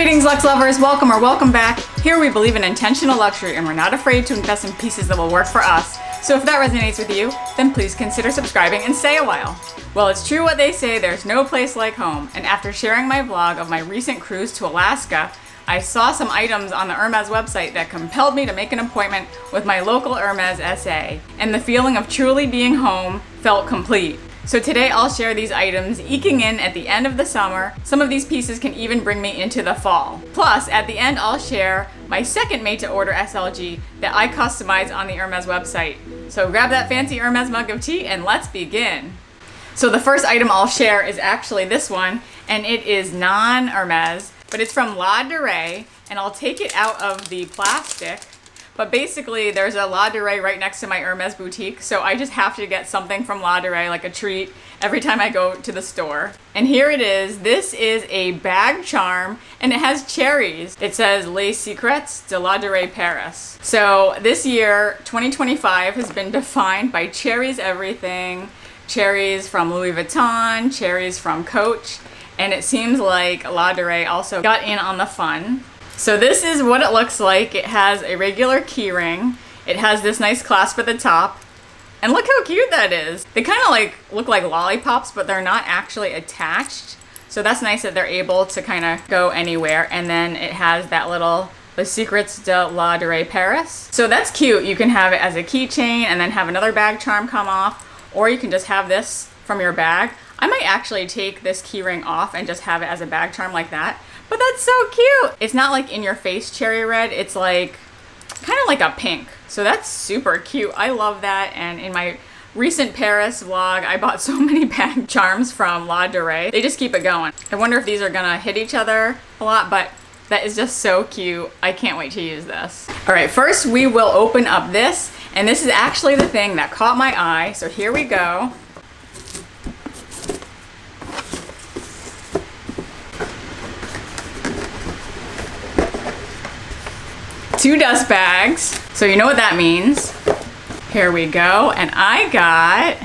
Greetings, Lux lovers. Welcome or welcome back. Here we believe in intentional luxury and we're not afraid to invest in pieces that will work for us. So if that resonates with you, then please consider subscribing and stay a while. Well, it's true what they say, there's no place like home. And after sharing my vlog of my recent cruise to Alaska, I saw some items on the Hermès website that compelled me to make an appointment with my local Hermès SA. And the feeling of truly being home felt complete. So today I'll share these items eking in at the end of the summer. Some of these pieces can even bring me into the fall. Plus, at the end I'll share my second made-to-order SLG that I customize on the Hermès website. So grab that fancy Hermès mug of tea and let's begin. So the first item I'll share is actually this one, and it is non-Hermès, but it's from La Durée, and I'll take it out of the plastic. But basically, there's a La Durée right next to my Hermès boutique, so I just have to get something from La Durée, like a treat, every time I go to the store. And here it is. This is a bag charm, and it has cherries. It says Les Secrets de La Durée Paris. So this year, 2025, has been defined by cherries everything. Cherries from Louis Vuitton, cherries from Coach, and it seems like La Durée also got in on the fun. So this is what it looks like. It has a regular key ring. It has this nice clasp at the top. And look how cute that is. They kind of like look like lollipops, but they're not actually attached. So that's nice that they're able to kind of go anywhere. And then it has that little Les Secrets de La Durée Paris. So that's cute. You can have it as a keychain and then have another bag charm come off. Or you can just have this from your bag. I might actually take this key ring off and just have it as a bag charm like that. But that's so cute. It's not like in your face cherry red. It's like kind of like a pink. So that's super cute. I love that. And in my recent Paris vlog, I bought so many bag charms from La Durée. They just keep it going. I wonder if these are gonna hit each other a lot, but that is just so cute. I can't wait to use this. All right, first we will open up this. And this is actually the thing that caught my eye. So here we go. Two dust bags. So you know what that means. Here we go. And I got,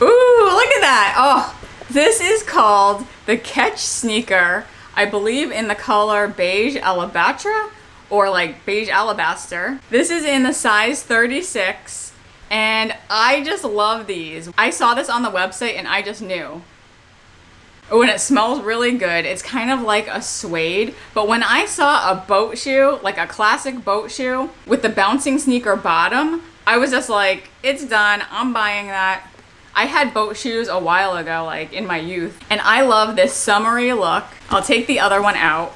ooh, look at that. Oh, this is called the Catch Sneaker. I believe in the color beige alabastra or like beige alabaster. This is in the size 36 and I just love these. I saw this on the website and I just knew. Oh, and it smells really good. It's kind of like a suede, but when I saw a boat shoe, like a classic boat shoe with the bouncing sneaker bottom, I was just like, it's done, I'm buying that. I had boat shoes a while ago, like in my youth, and I love this summery look. I'll take the other one out.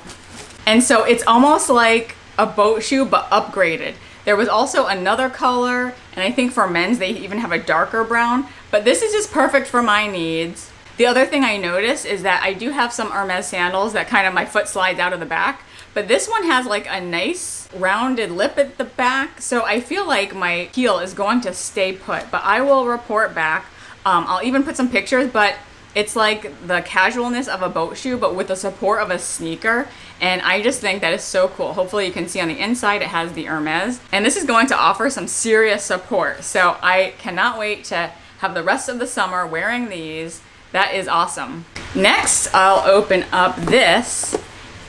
And so it's almost like a boat shoe, but upgraded. There was also another color, and I think for men's, they even have a darker brown, but this is just perfect for my needs. The other thing I noticed is that I do have some Hermès sandals that kind of my foot slides out of the back, but this one has like a nice rounded lip at the back, so I feel like my heel is going to stay put, but I will report back. I'll even put some pictures, but it's like the casualness of a boat shoe, but with the support of a sneaker, and I just think that is so cool. Hopefully you can see on the inside it has the Hermès, and this is going to offer some serious support, so I cannot wait to have the rest of the summer wearing these. That is awesome. Next, I'll open up this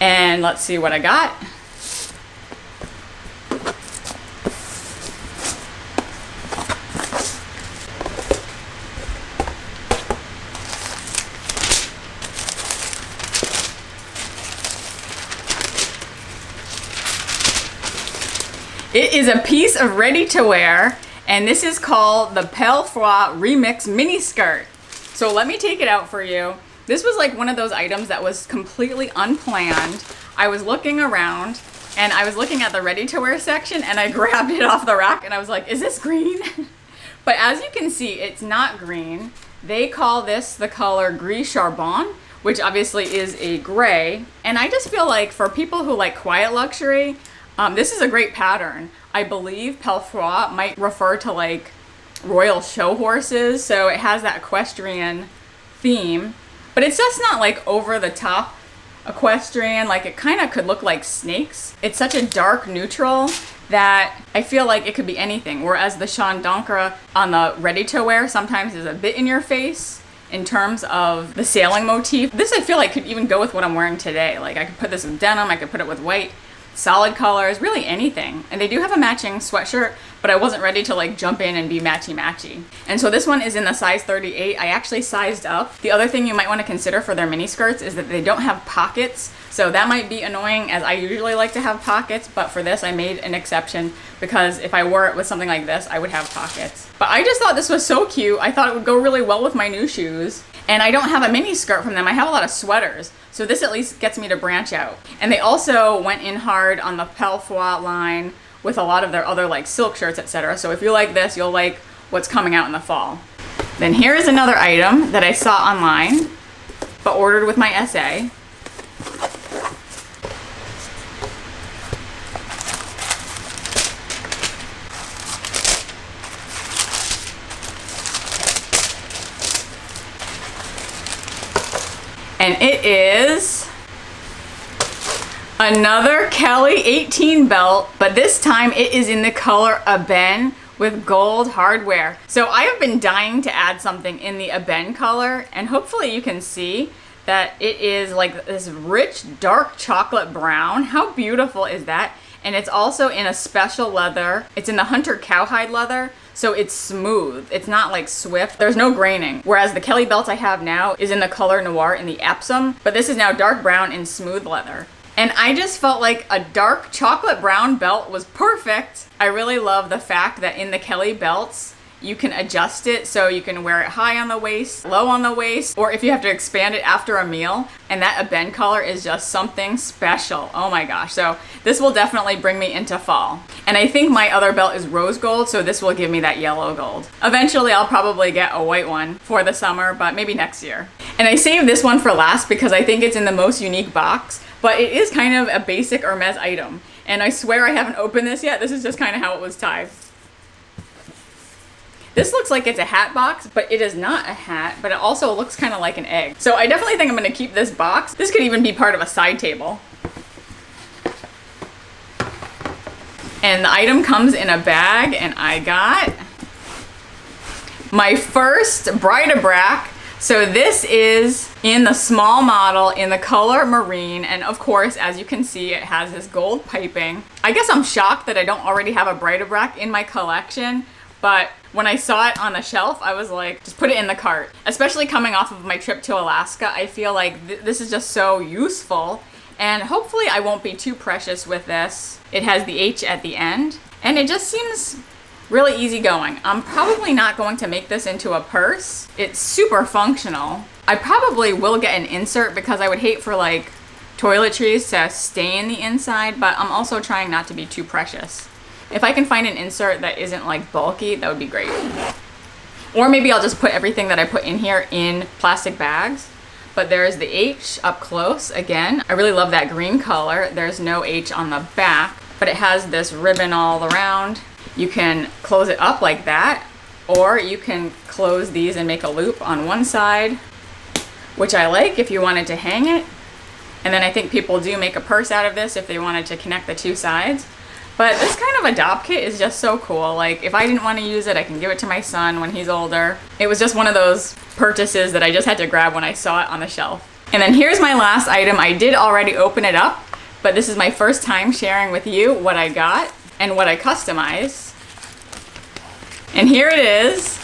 and let's see what I got. It is a piece of ready-to-wear, and this is called the Pelfroid Remix Mini Skirt. So let me take it out for you. This was like one of those items that was completely unplanned. I was looking around and I was looking at the ready-to-wear section and I grabbed it off the rack and I was like, is this green? But as you can see, it's not green. They call this the color Gris Charbon, which obviously is a gray. And I just feel like for people who like quiet luxury, this is a great pattern. I believe Pelfroid might refer to like royal show horses, so it has that equestrian theme, but it's just not like over the top equestrian. Like it kind of could look like snakes. It's such a dark neutral that I feel like it could be anything, whereas the Sean Donkra on the ready to wear sometimes is a bit in your face in terms of the sailing motif. This I feel like could even go with what I'm wearing today. Like I could put this with denim, I could put it with white, solid colors, really anything. And they do have a matching sweatshirt, but I wasn't ready to like jump in and be matchy-matchy. And so this one is in the size 38. I actually sized up. The other thing you might want to consider for their mini skirts is that they don't have pockets. So that might be annoying, as I usually like to have pockets, but for this I made an exception because if I wore it with something like this, I would have pockets. But I just thought this was so cute. I thought it would go really well with my new shoes. And I don't have a mini skirt from them. I have a lot of sweaters. So this at least gets me to branch out. And they also went in hard on the Pelfoy line with a lot of their other like silk shirts, etc. So if you like this, you'll like what's coming out in the fall. Then here is another item that I saw online, but ordered with my SA. And it is another Kelly 18 belt, but this time it is in the color Ebene with gold hardware. So I have been dying to add something in the Ebene color, and hopefully you can see that it is like this rich dark chocolate brown. How beautiful is that? And it's also in a special leather. It's in the hunter cowhide leather. So it's smooth. It's not like swift. There's no graining. Whereas the Kelly belt I have now is in the color noir in the Epsom, but this is now dark brown in smooth leather. And I just felt like a dark chocolate brown belt was perfect. I really love the fact that in the Kelly belts, you can adjust it so you can wear it high on the waist, low on the waist, or if you have to expand it after a meal. And that Ebene color is just something special. Oh my gosh. So this will definitely bring me into fall. And I think my other belt is rose gold, so this will give me that yellow gold. Eventually I'll probably get a white one for the summer, but maybe next year. And I saved this one for last because I think it's in the most unique box, but it is kind of a basic Hermes item. And I swear I haven't opened this yet. This is just kind of how it was tied. This looks like it's a hat box, but it is not a hat, but it also looks kind of like an egg. So I definitely think I'm gonna keep this box. This could even be part of a side table. And the item comes in a bag, and I got my first bric-a-brac. So this is in the small model in the color marine, and of course, as you can see, it has this gold piping. I guess I'm shocked that I don't already have a bric-a-brac in my collection, but when I saw it on the shelf, I was like, just put it in the cart. Especially coming off of my trip to Alaska, I feel like this is just so useful. And hopefully I won't be too precious with this. It has the H at the end, and it just seems really easygoing. I'm probably not going to make this into a purse. It's super functional. I probably will get an insert because I would hate for like toiletries to stay in the inside, but I'm also trying not to be too precious. If I can find an insert that isn't like bulky, that would be great. Or maybe I'll just put everything that I put in here in plastic bags. But there's the H up close again. I really love that green color. There's no H on the back, but it has this ribbon all around. You can close it up like that, or you can close these and make a loop on one side, which I like if you wanted to hang it. And then I think people do make a purse out of this if they wanted to connect the two sides. But this kind of adopt kit is just so cool. Like, if I didn't want to use it, I can give it to my son when he's older. It was just one of those purchases that I just had to grab when I saw it on the shelf. And then here's my last item. I did already open it up, but this is my first time sharing with you what I got and what I customized. And here it is.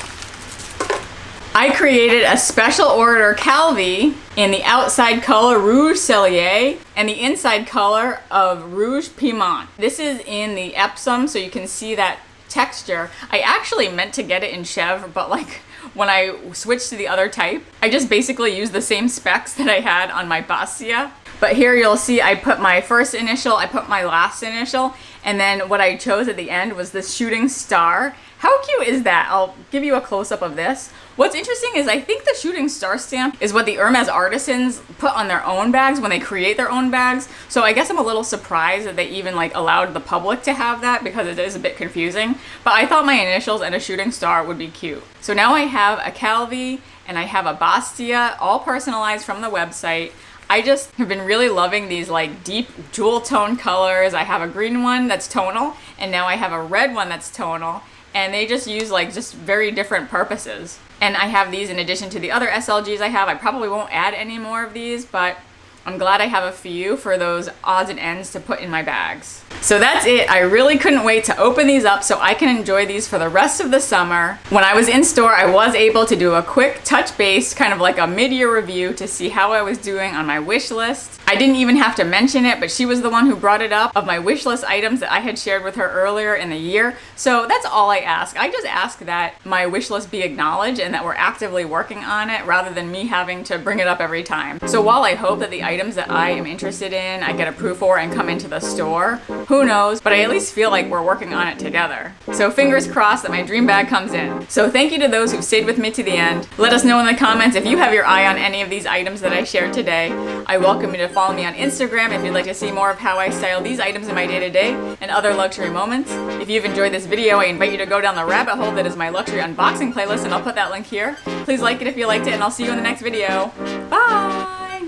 I created a special order Calvi in the outside color Rouge Cellier and the inside color of Rouge Piment. This is in the Epsom, so you can see that texture. I actually meant to get it in Chevre, but like when I switched to the other type, I just basically used the same specs that I had on my Bastia. But here you'll see I put my first initial, I put my last initial, and then what I chose at the end was this shooting star. How cute is that? I'll give you a close-up of this. What's interesting is I think the shooting star stamp is what the Hermes artisans put on their own bags when they create their own bags. So I guess I'm a little surprised that they even like allowed the public to have that because it is a bit confusing. But I thought my initials and a shooting star would be cute. So now I have a Calvi and I have a Bastia, all personalized from the website. I just have been really loving these like deep jewel tone colors. I have a green one that's tonal, and now I have a red one that's tonal. and they just use like just very different purposes. And I have these in addition to the other SLGs I have. I probably won't add any more of these, but I'm glad I have a few for those odds and ends to put in my bags. So that's it. I really couldn't wait to open these up so I can enjoy these for the rest of the summer. When I was in store, I was able to do a quick touch base, kind of like a mid-year review to see how I was doing on my wish list. I didn't even have to mention it, but she was the one who brought it up of my wish list items that I had shared with her earlier in the year. So that's all I ask. I just ask that my wish list be acknowledged and that we're actively working on it rather than me having to bring it up every time. So while I hope that the items that I am interested in, I get approved for and come into the store, who knows, but I at least feel like we're working on it together. So fingers crossed that my dream bag comes in. So thank you to those who've stayed with me to the end. Let us know in the comments if you have your eye on any of these items that I shared today. I welcome you to follow me on Instagram if you'd like to see more of how I style these items in my day-to-day and other luxury moments. If you've enjoyed this video, I invite you to go down the rabbit hole that is my luxury unboxing playlist, and I'll put that link here. Please like it if you liked it, and I'll see you in the next video. Bye!